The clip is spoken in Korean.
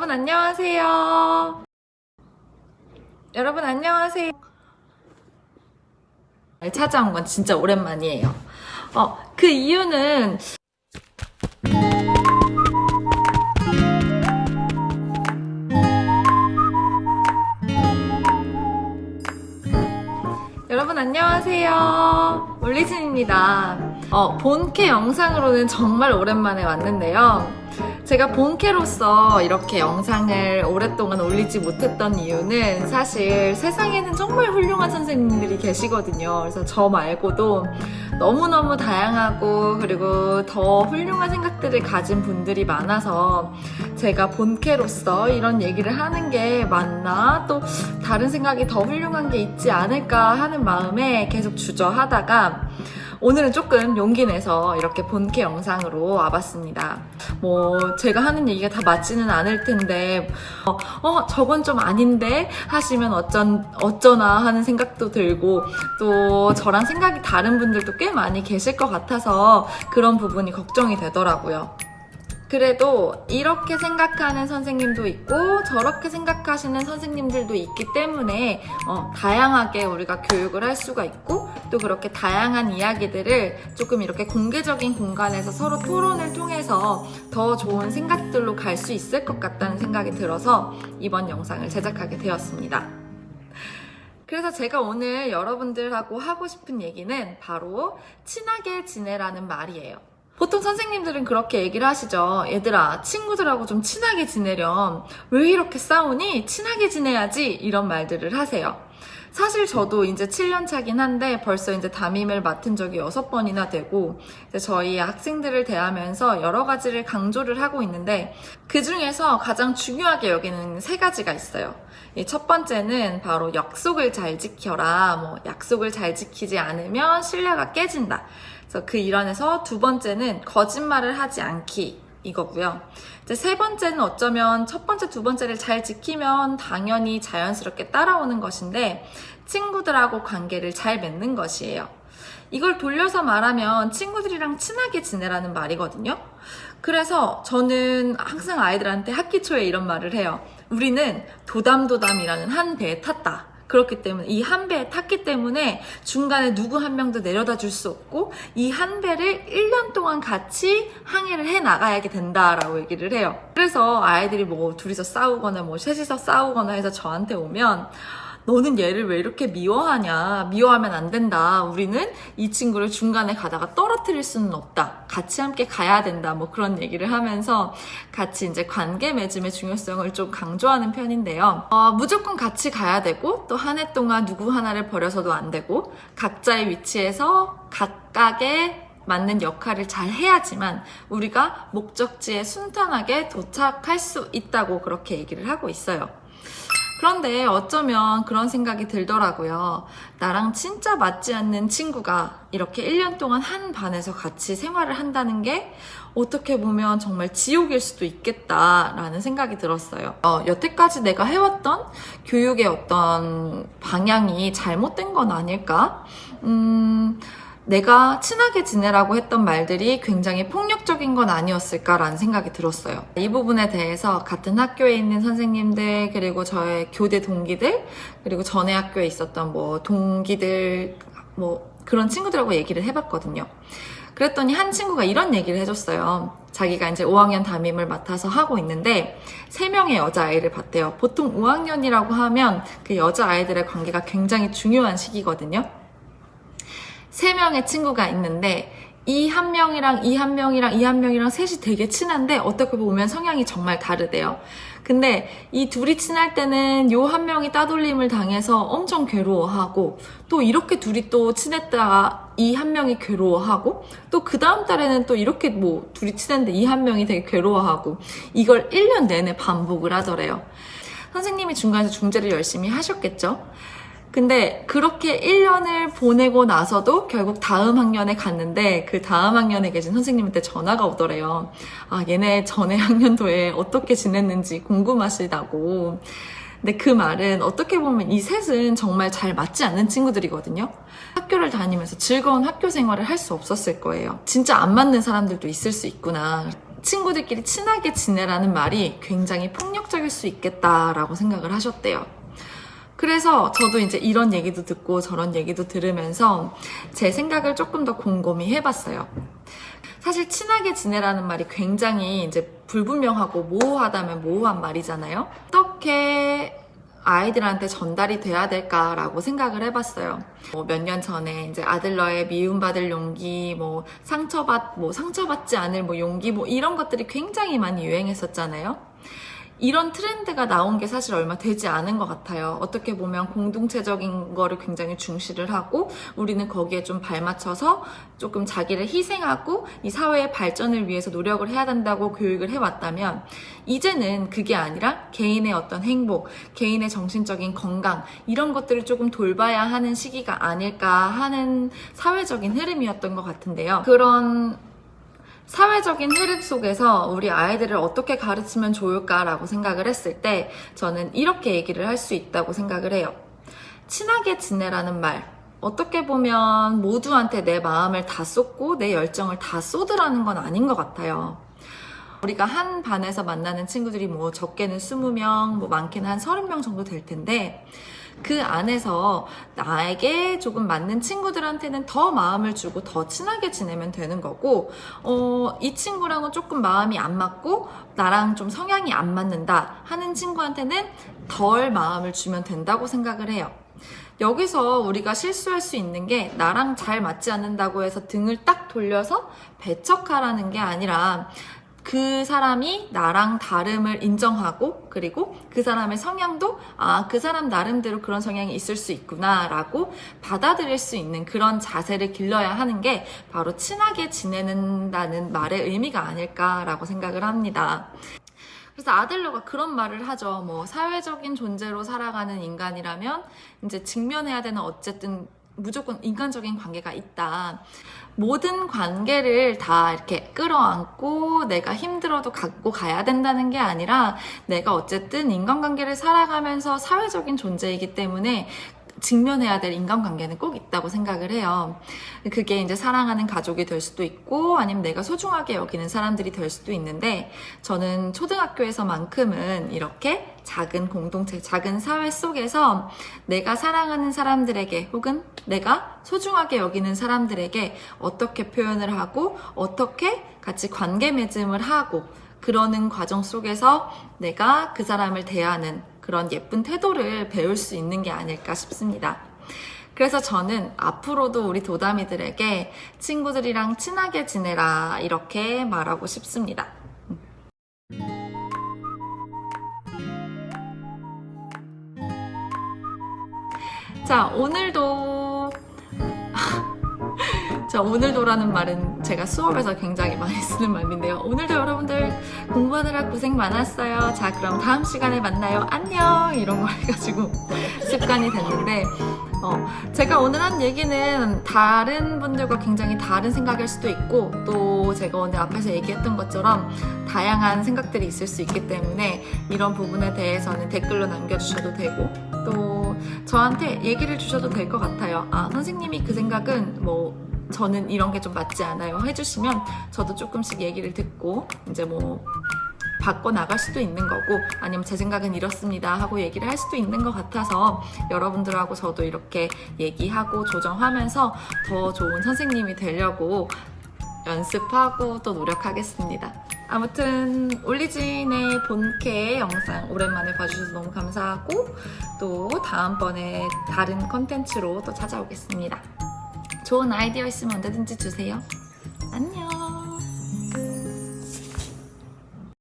여러분 안녕하세요. 여러분 안녕하세요. 찾아온 건 진짜 오랜만이에요. 그 이유는 여러분 안녕하세요. 올리진입니다. 본캐 영상으로는 정말 오랜만에 왔는데요. 제가 본캐로서 이렇게 영상을 오랫동안 올리지 못했던 이유는 사실 세상에는 정말 훌륭한 선생님들이 계시거든요. 그래서 저 말고도 너무너무 다양하고 그리고 더 훌륭한 생각들을 가진 분들이 많아서 제가 본캐로서 이런 얘기를 하는 게 맞나? 또 다른 생각이 더 훌륭한 게 있지 않을까 하는 마음에 계속 주저하다가 오늘은 조금 용기 내서 이렇게 본캐 영상으로 와봤습니다. 제가 하는 얘기가 다 맞지는 않을 텐데, 저건 좀 아닌데? 하시면 어쩌나 하는 생각도 들고, 또 저랑 생각이 다른 분들도 꽤 많이 계실 것 같아서 그런 부분이 걱정이 되더라고요. 그래도 이렇게 생각하는 선생님도 있고 저렇게 생각하시는 선생님들도 있기 때문에 다양하게 우리가 교육을 할 수가 있고 또 그렇게 다양한 이야기들을 조금 이렇게 공개적인 공간에서 서로 토론을 통해서 더 좋은 생각들로 갈 수 있을 것 같다는 생각이 들어서 이번 영상을 제작하게 되었습니다. 그래서 제가 오늘 여러분들하고 하고 싶은 얘기는 바로 친하게 지내라는 말이에요. 보통 선생님들은 그렇게 얘기를 하시죠. 얘들아, 친구들하고 좀 친하게 지내렴. 왜 이렇게 싸우니? 친하게 지내야지. 이런 말들을 하세요. 사실 저도 이제 7년 차긴 한데 벌써 이제 담임을 맡은 적이 6번이나 되고 이제 저희 학생들을 대하면서 여러 가지를 강조를 하고 있는데 그 중에서 가장 중요하게 여기는 3가지가 있어요. 첫 번째는 바로 약속을 잘 지켜라. 약속을 잘 지키지 않으면 신뢰가 깨진다. 그래서 그 일환에서 2번째는 거짓말을 하지 않기 이거고요. 이제 3번째는 어쩌면 첫 번째, 2번째를 잘 지키면 당연히 자연스럽게 따라오는 것인데 친구들하고 관계를 잘 맺는 것이에요. 이걸 돌려서 말하면 친구들이랑 친하게 지내라는 말이거든요. 그래서 저는 항상 아이들한테 학기 초에 이런 말을 해요. 우리는 도담도담이라는 한 배에 탔다. 그렇기 때문에 이 한 배에 탔기 때문에 중간에 누구 한 명도 내려다 줄 수 없고 이 한 배를 1년 동안 같이 항해를 해 나가야 된다라고 얘기를 해요. 그래서 아이들이 둘이서 싸우거나 셋이서 싸우거나 해서 저한테 오면 너는 얘를 왜 이렇게 미워하냐? 미워하면 안 된다. 우리는 이 친구를 중간에 가다가 떨어뜨릴 수는 없다. 같이 함께 가야 된다. 그런 얘기를 하면서 같이 이제 관계 맺음의 중요성을 좀 강조하는 편인데요. 무조건 같이 가야 되고 또 한 해 동안 누구 하나를 버려서도 안 되고 각자의 위치에서 각각의 맞는 역할을 잘 해야지만 우리가 목적지에 순탄하게 도착할 수 있다고 그렇게 얘기를 하고 있어요. 그런데 어쩌면 그런 생각이 들더라고요. 나랑 진짜 맞지 않는 친구가 이렇게 1년 동안 한 반에서 같이 생활을 한다는 게 어떻게 보면 정말 지옥일 수도 있겠다라는 생각이 들었어요. 여태까지 내가 해왔던 교육의 어떤 방향이 잘못된 건 아닐까? 내가 친하게 지내라고 했던 말들이 굉장히 폭력적인 건 아니었을까라는 생각이 들었어요. 이 부분에 대해서 같은 학교에 있는 선생님들, 그리고 저의 교대 동기들, 그리고 전에 학교에 있었던 동기들, 그런 친구들하고 얘기를 해봤거든요. 그랬더니 한 친구가 이런 얘기를 해줬어요. 자기가 이제 5학년 담임을 맡아서 하고 있는데 3명의 여자아이를 봤대요. 보통 5학년이라고 하면 그 여자아이들의 관계가 굉장히 중요한 시기거든요. 3명의 친구가 있는데 이 한 명이랑 이 한 명이랑 이 한 명이랑 셋이 되게 친한데 어떻게 보면 성향이 정말 다르대요. 근데 이 둘이 친할 때는 요 한 명이 따돌림을 당해서 엄청 괴로워하고 또 이렇게 둘이 또 친했다가 이 한 명이 괴로워하고 또 그 다음 달에는 또 이렇게 둘이 친했는데 이 한 명이 되게 괴로워하고 이걸 1년 내내 반복을 하더래요. 선생님이 중간에서 중재를 열심히 하셨겠죠? 근데 그렇게 1년을 보내고 나서도 결국 다음 학년에 갔는데 그 다음 학년에 계신 선생님한테 전화가 오더래요. 얘네 전에 학년도에 어떻게 지냈는지 궁금하시다고. 근데 그 말은 어떻게 보면 이 셋은 정말 잘 맞지 않는 친구들이거든요. 학교를 다니면서 즐거운 학교 생활을 할 수 없었을 거예요. 진짜 안 맞는 사람들도 있을 수 있구나. 친구들끼리 친하게 지내라는 말이 굉장히 폭력적일 수 있겠다라고 생각을 하셨대요. 그래서 저도 이제 이런 얘기도 듣고 저런 얘기도 들으면서 제 생각을 조금 더 곰곰이 해봤어요. 사실 친하게 지내라는 말이 굉장히 이제 불분명하고 모호하다면 모호한 말이잖아요. 어떻게 아이들한테 전달이 돼야 될까라고 생각을 해봤어요. 몇 년 전에 이제 아들러의 미움받을 용기, 상처받지 않을 용기, 이런 것들이 굉장히 많이 유행했었잖아요. 이런 트렌드가 나온 게 사실 얼마 되지 않은 것 같아요. 어떻게 보면 공동체적인 거를 굉장히 중시를 하고 우리는 거기에 좀 발맞춰서 조금 자기를 희생하고 이 사회의 발전을 위해서 노력을 해야 된다고 교육을 해왔다면 이제는 그게 아니라 개인의 어떤 행복, 개인의 정신적인 건강 이런 것들을 조금 돌봐야 하는 시기가 아닐까 하는 사회적인 흐름이었던 것 같은데요. 그런 사회적인 흐름 속에서 우리 아이들을 어떻게 가르치면 좋을까라고 생각을 했을 때 저는 이렇게 얘기를 할 수 있다고 생각을 해요. 친하게 지내라는 말, 어떻게 보면 모두한테 내 마음을 다 쏟고 내 열정을 다 쏟으라는 건 아닌 것 같아요. 우리가 한 반에서 만나는 친구들이 적게는 20명, 많게는 한 30명 정도 될 텐데 그 안에서 나에게 조금 맞는 친구들한테는 더 마음을 주고 더 친하게 지내면 되는 거고 이 친구랑은 조금 마음이 안 맞고 나랑 좀 성향이 안 맞는다 하는 친구한테는 덜 마음을 주면 된다고 생각을 해요. 여기서 우리가 실수할 수 있는 게 나랑 잘 맞지 않는다고 해서 등을 딱 돌려서 배척하라는 게 아니라 그 사람이 나랑 다름을 인정하고 그리고 그 사람의 성향도 그 사람 나름대로 그런 성향이 있을 수 있구나 라고 받아들일 수 있는 그런 자세를 길러야 하는 게 바로 친하게 지내는다는 말의 의미가 아닐까라고 생각을 합니다. 그래서 아들러가 그런 말을 하죠. 사회적인 존재로 살아가는 인간이라면 이제 직면해야 되는 어쨌든 무조건 인간적인 관계가 있다. 모든 관계를 다 이렇게 끌어안고 내가 힘들어도 갖고 가야 된다는 게 아니라 내가 어쨌든 인간관계를 살아가면서 사회적인 존재이기 때문에 직면해야 될 인간관계는 꼭 있다고 생각을 해요. 그게 이제 사랑하는 가족이 될 수도 있고 아니면 내가 소중하게 여기는 사람들이 될 수도 있는데 저는 초등학교에서만큼은 이렇게 작은 공동체, 작은 사회 속에서 내가 사랑하는 사람들에게 혹은 내가 소중하게 여기는 사람들에게 어떻게 표현을 하고 어떻게 같이 관계 맺음을 하고 그러는 과정 속에서 내가 그 사람을 대하는 그런 예쁜 태도를 배울 수 있는 게 아닐까 싶습니다. 그래서 저는 앞으로도 우리 도담이들에게 친구들이랑 친하게 지내라 이렇게 말하고 싶습니다. 자, 오늘도라는 말은 제가 수업에서 굉장히 많이 쓰는 말인데요. 오늘도 여러분들 공부하느라 고생 많았어요. 자, 그럼 다음 시간에 만나요. 안녕! 이런 거 해가지고 습관이 됐는데 제가 오늘 한 얘기는 다른 분들과 굉장히 다른 생각일 수도 있고 또 제가 오늘 앞에서 얘기했던 것처럼 다양한 생각들이 있을 수 있기 때문에 이런 부분에 대해서는 댓글로 남겨주셔도 되고 또 저한테 얘기를 주셔도 될 것 같아요. 선생님이 그 생각은 저는 이런 게 좀 맞지 않아요 해주시면 저도 조금씩 얘기를 듣고 이제 바꿔나갈 수도 있는 거고 아니면 제 생각은 이렇습니다 하고 얘기를 할 수도 있는 것 같아서 여러분들하고 저도 이렇게 얘기하고 조정하면서 더 좋은 선생님이 되려고 연습하고 또 노력하겠습니다. 아무튼 올리진의 본캐 영상 오랜만에 봐주셔서 너무 감사하고 또 다음번에 다른 컨텐츠로 또 찾아오겠습니다. 좋은 아이디어 있으면 언제든지 주세요. 안녕.